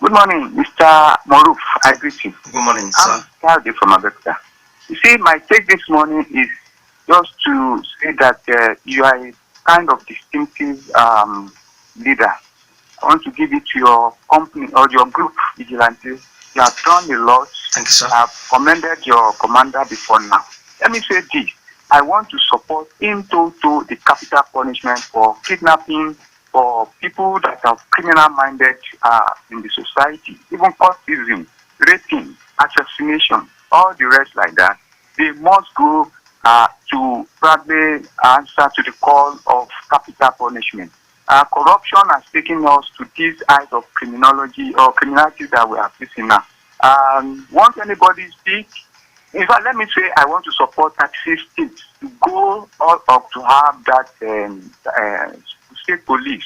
Good morning, Mr. Moruff. I greet you. Good morning, I'm sir. Caldi from Abeokuta. You see, my take this morning is just to say that you are a kind of distinctive leader. I want to give it to your company or your group, Vigilante. You have done a lot. Thank you, sir. I have commended your commander before now. Let me say this. I want to support in total the capital punishment for kidnapping, for people that are criminal-minded in the society, even cultism, raping, assassination, all the rest like that. They must go to probably answer to the call of capital punishment. Corruption has taken us to these heights of criminology or criminality that we are facing now. Once anybody speak, in fact, let me say I want to support 36 states to go all up to have that state police.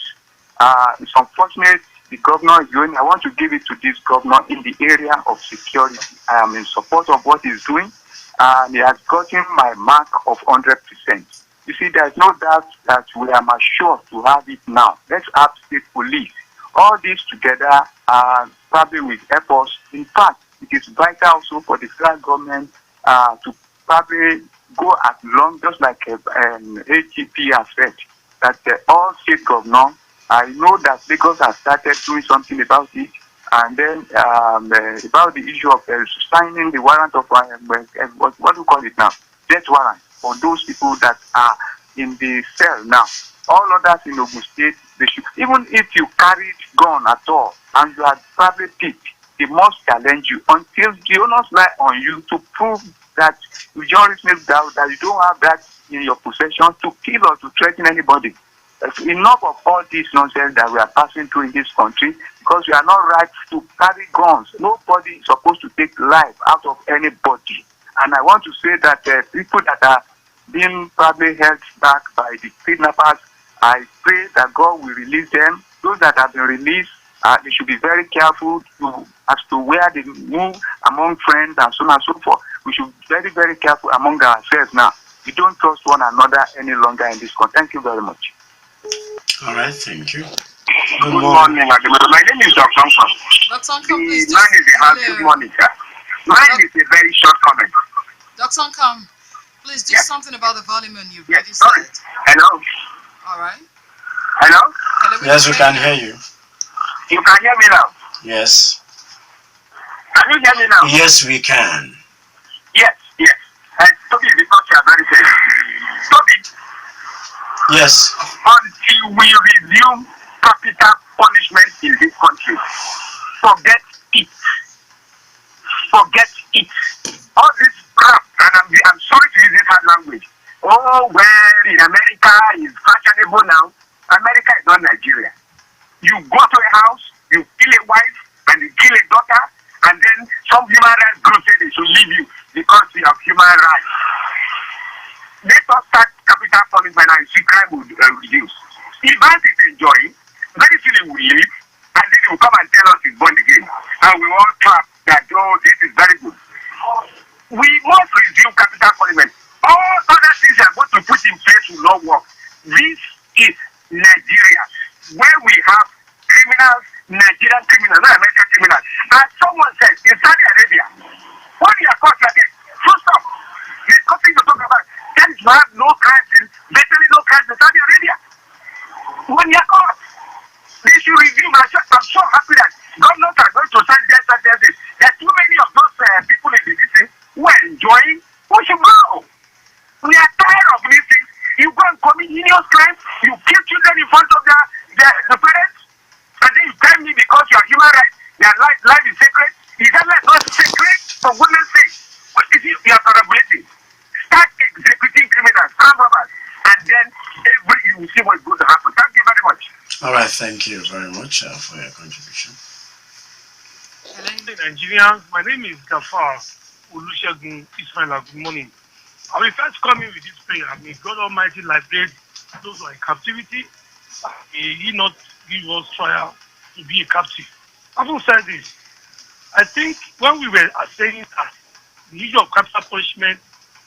It's unfortunate the governor is going. I want to give it to this governor in the area of security. I am in support of what he's doing, and he has gotten my mark of 100%. You see, there's no doubt that we are assured to have it now. Let's have state police. All this together probably will help us. In fact, it is vital also for the federal government to probably go as long, just like AGP has said, that all state governors, I know that Lagos has started doing something about it, and then about the issue of signing the warrant of, what do you call it now? Death warrant for those people that are in the cell now. All others in Ogun State, they should, even if you carried gun at all and you had probably picked, they must challenge you until the onus lie on you to prove that you just make doubt that you don't have that in your possession to kill or to threaten anybody. Enough of all this nonsense that we are passing through in this country, because we are not right to carry guns. Nobody is supposed to take life out of anybody. And I want to say that people that are being probably held back by the kidnappers, I pray that God will release them. Those that have been released, they should be very careful as to where they move among friends and so on and so forth. We should be very, very careful among ourselves now. We don't trust one another any longer in this country. Thank you very much. All right, thank you. Good morning, Aghemerio. My name is Dr. Uncle. Dr. Uncle, please The man is the house. Good morning, sir. Mine is a very short comment. Dr. Uncle, please do something about the volume on you. Yes, sorry. Hello. All right. Hello. Yes, we can hear you. You can hear me now. Yes. Can you hear me now? Yes, we can. Yes, yes. Tobi, because you are very safe. Tobi, Yes. until we resume capital punishment in this country, forget it. Forget it. All this crap, and I'm sorry to use this hard language. Oh, well, in America is fashionable now. America is not Nigeria. You go to a house, you kill a wife, and you kill a daughter, and then some human rights groups say they should leave you because you have human rights. Let us start capital punishment and see crime will reduce. If that is enjoying, very soon he will leave, and then he will come and tell us he's born again. And we all clap that, oh, this is very good. We must resume capital punishment. All other things are going to put in place will not work. This is Nigeria, where we have criminals, Nigerian criminals, not American criminals. As someone said, in Saudi Arabia, when you are caught like this, full stop. There's nothing to talk about. That is why no crimes in, virtually no crimes in Saudi Arabia. When you are caught, thank you very much for your contribution. Hello. Nigerians, my name is Gafar Olusegun Ismaila. Good morning. I will first come in with this prayer. May God Almighty liberate those who are in captivity. May He not give us trial to be a captive. Having said this, I think when we were saying that the issue of capital punishment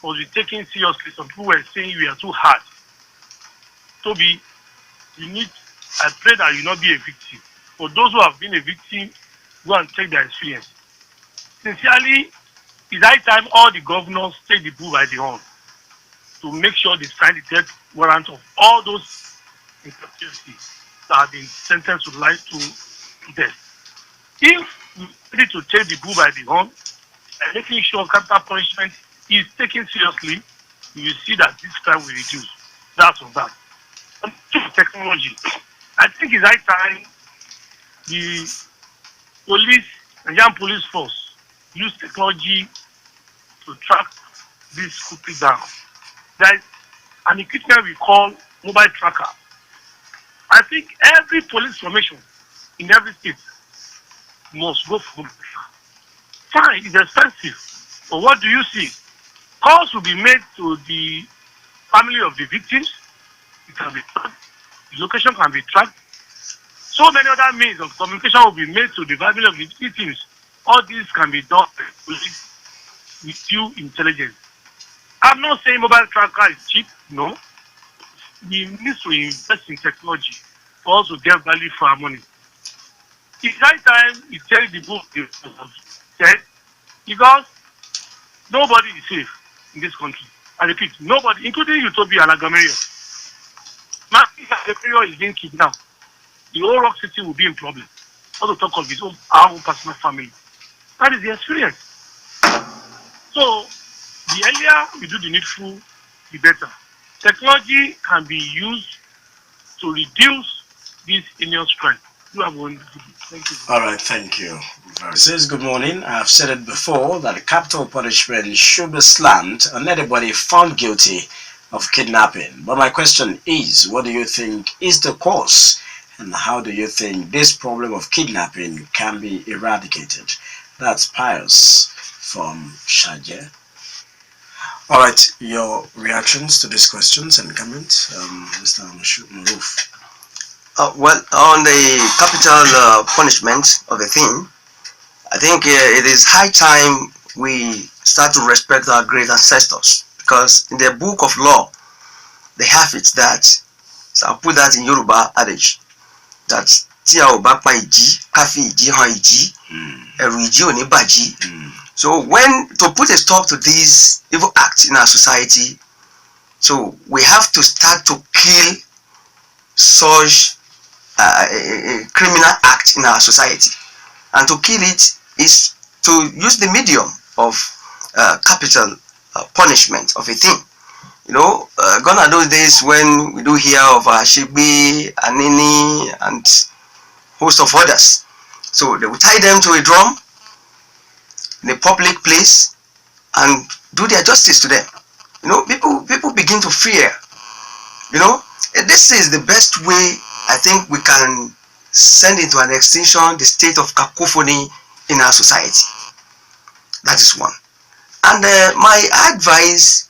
was be taken seriously, some people were saying we are too hard. Tobi, I pray that you not be a victim. For those who have been a victim, go and check their experience. Sincerely, it's high time all the governors take the bull by the horn to make sure they sign the death warrant of all those in captivity that have been sentenced to life to death. If we ready to take the bull by the horn and making sure capital punishment is taken seriously, you will see that this crime will reduce. That's on that. And to technology, I think it's high time the police, Nigerian police force, use technology to track this quickly down. There is an equipment we call mobile tracker. I think every police formation in every state must go for mobile tracker. Fine, it's expensive, but what do you see? Calls will be made to the family of the victims. It can be tracked. The location can be tracked. So many other means of communication will be made to the family of the victims. All this can be done with due intelligence. I'm not saying mobile tracker is cheap. No. We need to invest in technology for us to get value for our money. It's high time we tell the book said, because nobody is safe in this country. I repeat, nobody, including you, Tobi and Aghemerio. Man, if Aghemerio is being kidnapped, the whole Rock City will be in problem. Not to talk of our own personal family. That is the experience. So, the earlier we do the needful, the better. Technology can be used to reduce this heinous crime. You have one. Thank you. All right, thank you. It says, good morning. I have said it before that capital punishment should be slammed on anybody found guilty of kidnapping. But my question is, what do you think is the cause? And how do you think this problem of kidnapping can be eradicated? That's Pius from Shaje. All right, your reactions to these questions and comments, Mr. Moruff. Well, on the capital punishment of a thing, I think it is high time we start to respect our great ancestors, because in the book of law, they have it that, so I'll put that in Yoruba adage, that tí a ò bá pa ìjì, ká fi ìjì hàn ìjì, ẹ̀rù ìjì ò ní bàjì. So when to put a stop to these evil acts in our society, so we have to start to kill such criminal act in our society, and to kill it is to use the medium of capital punishment of a thing. You know, gone are those days when we do hear of Shigbe, Anini, and host of others. So they will tie them to a drum in a public place and do their justice to them. You know, people begin to fear. You know, this is the best way I think we can send into an extinction the state of cacophony in our society. That is one. And my advice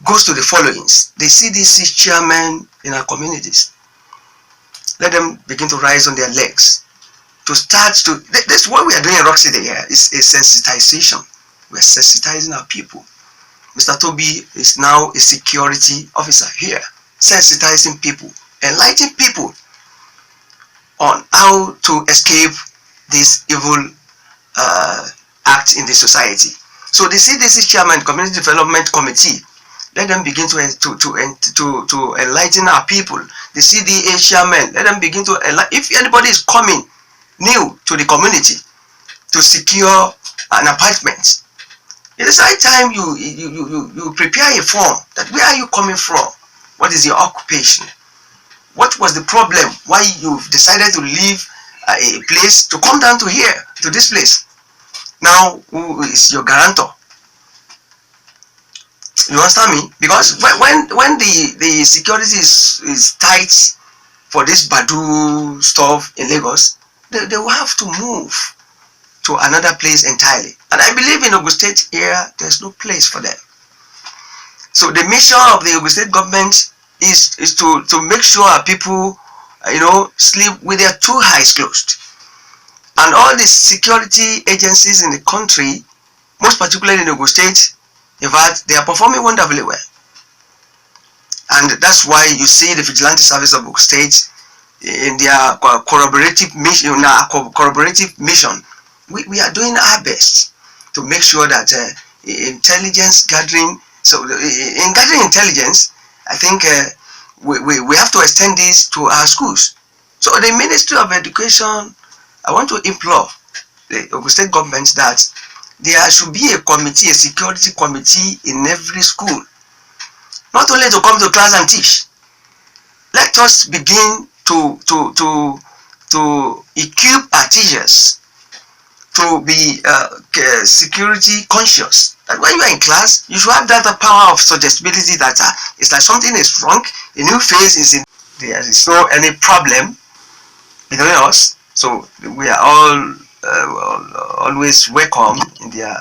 goes to the followings. The CDC chairmen in our communities, let them begin to rise on their legs to start to, this is what we are doing in Rock City here, is a sensitization. We are sensitizing our people. Mr. Tobi is now a security officer here, sensitizing people, enlightening people on how to escape this evil act in the society. So the CDC chairman, Community Development Committee, let them begin to enlighten our people. The CDA chairman, let them begin to enlighten. If anybody is coming new to the community to secure an apartment, it is high time you prepare a form that where are you coming from? What is your occupation? What was the problem? Why you've decided to leave a place to come down to here, to this place? Now, who is your guarantor? You understand me? Because when the security is tight for this Badu stuff in Lagos, they will have to move to another place entirely. And I believe in Ogun State here, there's no place for them. So the mission of the Ogun State government is to make sure people, sleep with their two eyes closed. And all the security agencies in the country, most particularly in Ogun State, in fact, they are performing wonderfully well. And that's why you see the Vigilante Service of Ogun State in their corroborative mission. We are doing our best to make sure that intelligence gathering. So in gathering intelligence, I think we have to extend this to our schools. So the Ministry of Education, I want to implore the Ogun State government that there should be a committee, a security committee in every school. Not only to come to class and teach. Let us begin to equip our teachers to be security conscious. That when you are in class, you should have that power of suggestibility that it's like something is wrong, a new phase is in. There is no any problem between us, so we are all always welcome in their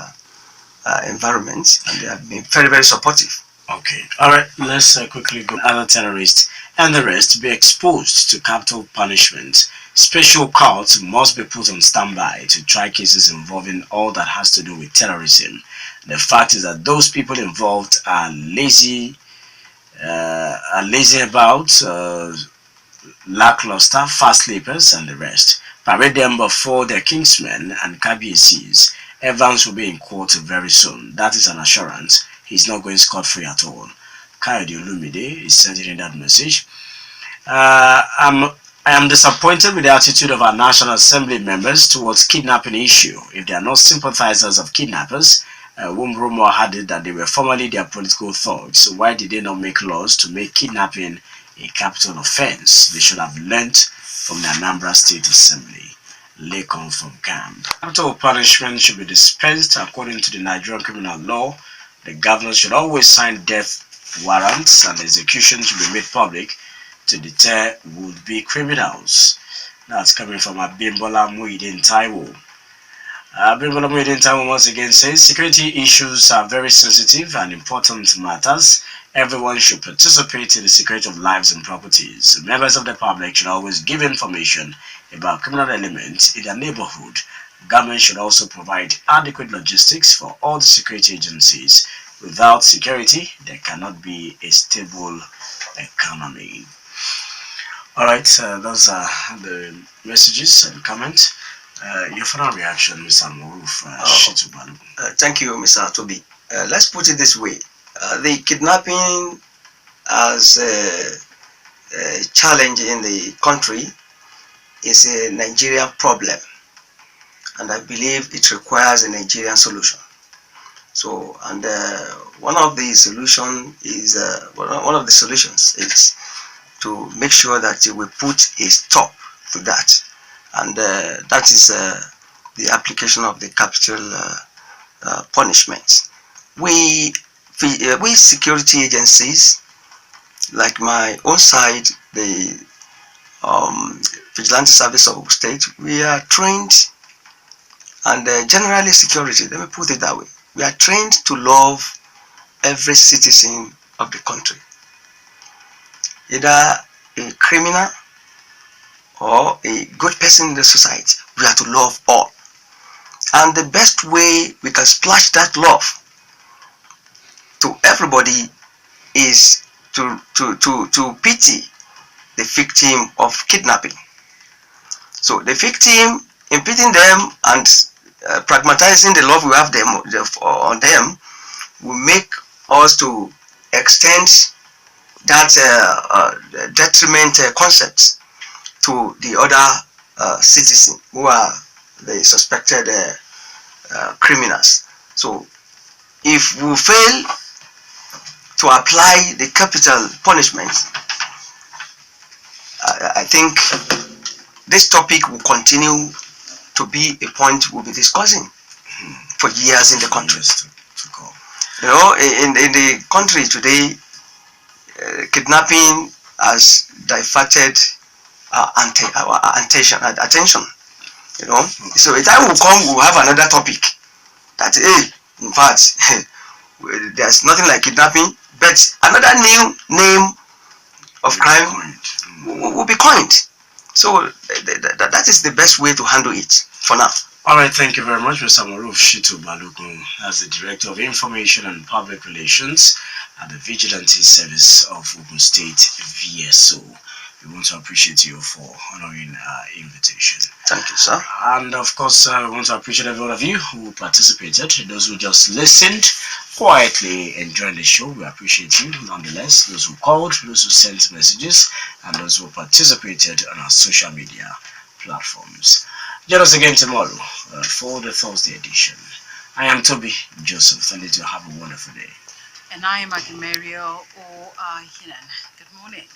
environment, and they have been very, very supportive. Okay, all right, let's quickly go. Other terrorists and the rest be exposed to capital punishment. Special courts must be put on standby to try cases involving all that has to do with terrorism. The fact is that those people involved are lazy about, lackluster, fast sleepers, and the rest. Parade them before their kingsmen and KBCs. Evans will be in court very soon. That is an assurance. He's not going scot-free at all. Kayode Olumide is sending in that message. I am disappointed with the attitude of our National Assembly members towards kidnapping issue. If they are not sympathizers of kidnappers, whom rumor had it that they were formerly their political thugs, so why did they not make laws to make kidnapping a capital offense? They should have learnt from the Anambra State Assembly. Lekon from camp. Capital punishment should be dispensed according to the Nigerian criminal law. The governor should always sign death warrants, and execution should be made public to deter would-be criminals. That's coming from Abimbola Muhyiddin Taiwo. Abimbola Muhyiddin Taiwo once again says security issues are very sensitive and important matters. Everyone should participate in the security of lives and properties. Members of the public should always give information about criminal elements in their neighborhood. Government should also provide adequate logistics for all the security agencies. Without security, there cannot be a stable economy. Alright, those are the messages and comments. Your final reaction, Mr. Moruff Sitta-Balogun. Thank you, Mr. Tobi. Let's put it this way. The kidnapping as a challenge in the country is a Nigerian problem, and I believe it requires a Nigerian solution. So, and one of the solutions is to make sure that we put a stop to that, and that is the application of the capital punishment. We security agencies, like my own side, the Vigilante Service of State, we are trained, and generally security, let me put it that way, we are trained to love every citizen of the country, either a criminal or a good person in the society. We are to love all, and the best way we can splash that love to everybody is to pity the victim of kidnapping. So the victim, in pitying them and pragmatizing the love we have on them, will make us to extend that detriment concept to the other citizens who are the suspected criminals. So if we fail to apply the capital punishment, I think this topic will continue to be a point we'll be discussing for years in the country. You know, in the country today, kidnapping has diverted attention. You know, so a time will come, we'll have another topic. That in fact, there's nothing like kidnapping, but another new name of crime will be coined. So that is the best way to handle it for now. All right, thank you very much, Mr. Moruff Sitta-Balogun, as the Director of Information and Public Relations at the Vigilante Service of Ogun State, VSO. We want to appreciate you for honoring our invitation. Thank you, sir. And of course, we want to appreciate every one of you who participated, those who just listened, quietly enjoying the show. We appreciate you nonetheless, those who called, those who sent messages, and those who participated on our social media platforms. Join us again tomorrow for the Thursday edition. I am Tobi Joseph, and you have a wonderful day. And I am Aghemerio Oaikhenan. Good morning.